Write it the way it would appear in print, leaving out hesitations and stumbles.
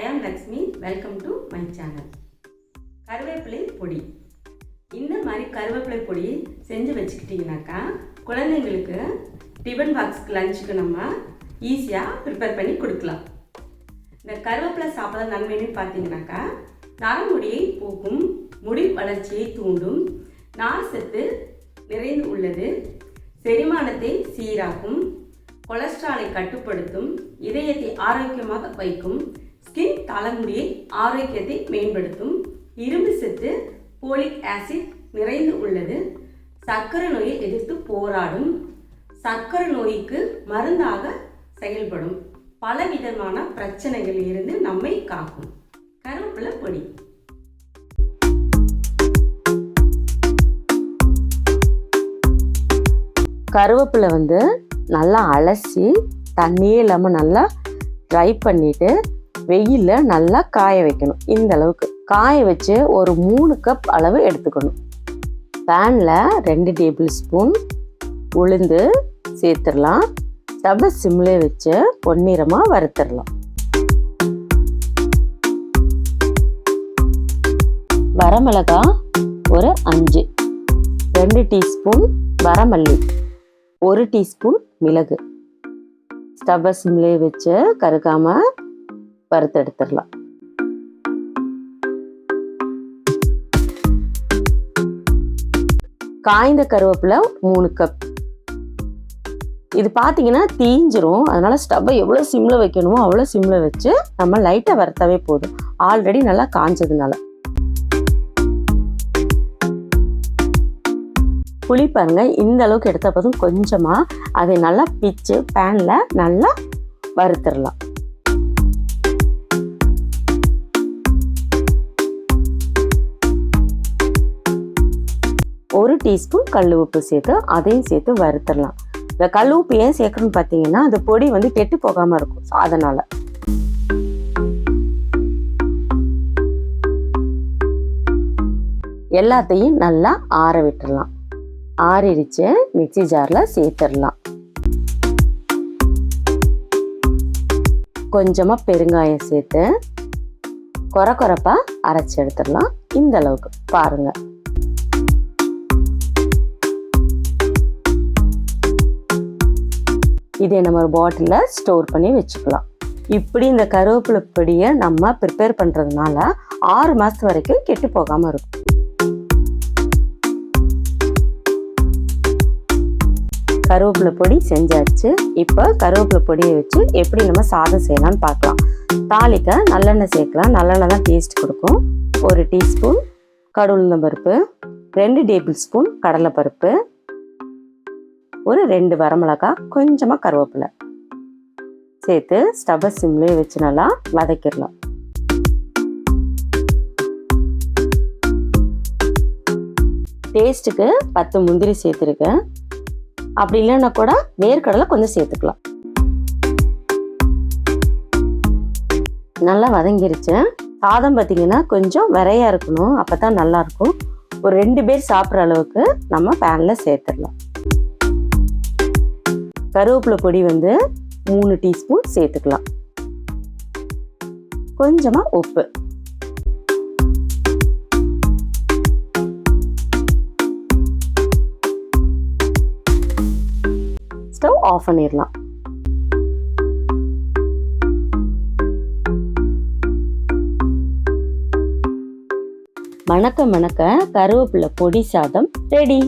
I am Lakshmi. Welcome to my channel. கருவேப்பிலை பொடி. இந்த மாதிரி கருவேப்பிலை பொடி செஞ்சு வச்சுக்கிட்டிங்கனாக்கா குழந்தைங்களுக்கு டிஃபன் பாக்ஸ்க்கு லஞ்சுக்கு நம்ம ஈஸியாக ப்ரிப்பேர் பண்ணி கொடுக்கலாம். இந்த கருவேப்பிலை சாப்பிட்ற நன்மைன்னு பார்த்தீங்கன்னாக்கா நரமுடியை போக்கும், முடி வளர்ச்சியை தூண்டும், நார் சத்து நிறைந்து உள்ளது, செரிமானத்தை சீராக்கும், கொலஸ்ட்ராலை கட்டுப்படுத்தும், இதயத்தை ஆரோக்கியமாக வைக்கும், ஸ்கின் தலைமுடியை ஆரோக்கியத்தை மேம்படுத்தும், இரும்பு சத்து, போலிக் ஆசிட் நிறைந்து உள்ளது, சர்க்கரை நோயை எதிர்த்து போராடும், சர்க்கரை நோய்க்கு மருந்தாக செயல்படும், பலவிதமான பிரச்சனைகளில் இருந்து நம்மை காக்கும். கருவேப்பிலை பொடி. கருவேப்பிலை நல்லா அலசி தண்ணியே இல்லாமல் நல்லா ட்ரை பண்ணிவிட்டு வெயிலில் நல்லா காய வைக்கணும். இந்த அளவுக்கு காய வச்சு ஒரு 3 கப் அளவு எடுத்துக்கணும். பேனில் 2 டேபிள் ஸ்பூன் உளுந்து சேர்த்துடலாம். ஸ்டவ்வை சிம்லே வச்சு பொன்னிறமாக வறுத்துடலாம். வரமிளகாய் ஒரு 5, 2 டீஸ்பூன் வரமல்லி, 1 டீஸ்பூன் மிளகு. ஸ்டவ்வை சிம்லே வச்சு கருகாமல் வறுத்து எடுத்துடலாம். காய்ந்த கருவேப்பிலை 3 கப். இது பார்த்தீங்கன்னா தீஞ்சிரும். அதனால ஸ்டவ்வை எவ்வளோ சிம்ல வைக்கணுமோ அவ்வளோ சிம்ல வச்சு நம்ம லைட்டாக வறுத்தாவே போதும். ஆல்ரெடி நல்லா காஞ்சதுனால. புளி பாருங்க, இந்த அளவுக்கு எடுத்த போதும் கொஞ்சமாக அதை நல்லா பிச்சு பேனில் நல்லா வறுத்துடலாம். ஒரு டீஸ்பூன் கல் உப்பு சேர்த்து அதையும் சேர்த்து வறுத்துடலாம். இந்த கல் உப்பு ஏன் சேர்க்கணும்னு பார்த்தீங்கன்னா அந்த பொடி கெட்டு போகாமல் இருக்கும். அதனால எல்லாத்தையும் நல்லா ஆற விட்டுடலாம். ஆறிடுச்சு மிக்ஸி ஜாரில் சேர்த்துடலாம். கொஞ்சமாக பெருங்காயம் சேர்த்து கொரப்பாக அரைச்சி எடுத்துடலாம். இந்த அளவுக்கு பாருங்க. இதை நம்ம ஒரு பாட்டிலில் ஸ்டோர் பண்ணி வச்சுக்கலாம். இப்படி இந்த கருவேப்பிலை பொடியை நம்ம ப்ரிப்பேர் பண்ணுறதுனால 6 மாதம் வரைக்கும் கெட்டு போகாமல் இருக்கும். கருவேப்பிலை பொடி செஞ்சாச்சு. இப்போ கருவேப்பிலை பொடியை வச்சு எப்படி நம்ம சாதம் செய்யலாம்னு பார்க்கலாம். தாளிக்க நல்லெண்ணெய் சேர்க்கலாம். நல்லெண்ணெய் தான் டேஸ்ட் கொடுக்கும். 1 டீஸ்பூன் கடுகுளுந்தம்பருப்பு, 2 டேபிள் ஸ்பூன் கடலைப்பருப்பு, ஒரு 2 வரமிளகாய், கொஞ்சமாக கருவேப்பிலை சேர்த்து ஸ்டவ்வை சிம்லேயே வச்சு நல்லா வதக்கிடலாம். டேஸ்ட்டுக்கு 10 முந்திரி சேர்த்துருக்கேன். அப்படி இல்லைன்னா கூட வேர்க்கடலை கொஞ்சம் சேர்த்துக்கலாம். நல்லா வதங்கிருச்சு. சாதம் பார்த்தீங்கன்னா கொஞ்சம் விரையா இருக்கணும், அப்போ தான் நல்லாயிருக்கும். ஒரு 2 பேர் சாப்பிட்ற அளவுக்கு நம்ம பேனில் சேர்த்துடலாம். கருவேப்பிலை பொடி 3 டீஸ்பூன் சேர்த்துக்கலாம். கொஞ்சமாக உப்பு. ஸ்டவ் ஆஃப் பண்ணிடலாம். மணக்க மணக்க கருவேப்பிலை பொடி சாதம் ரெடி.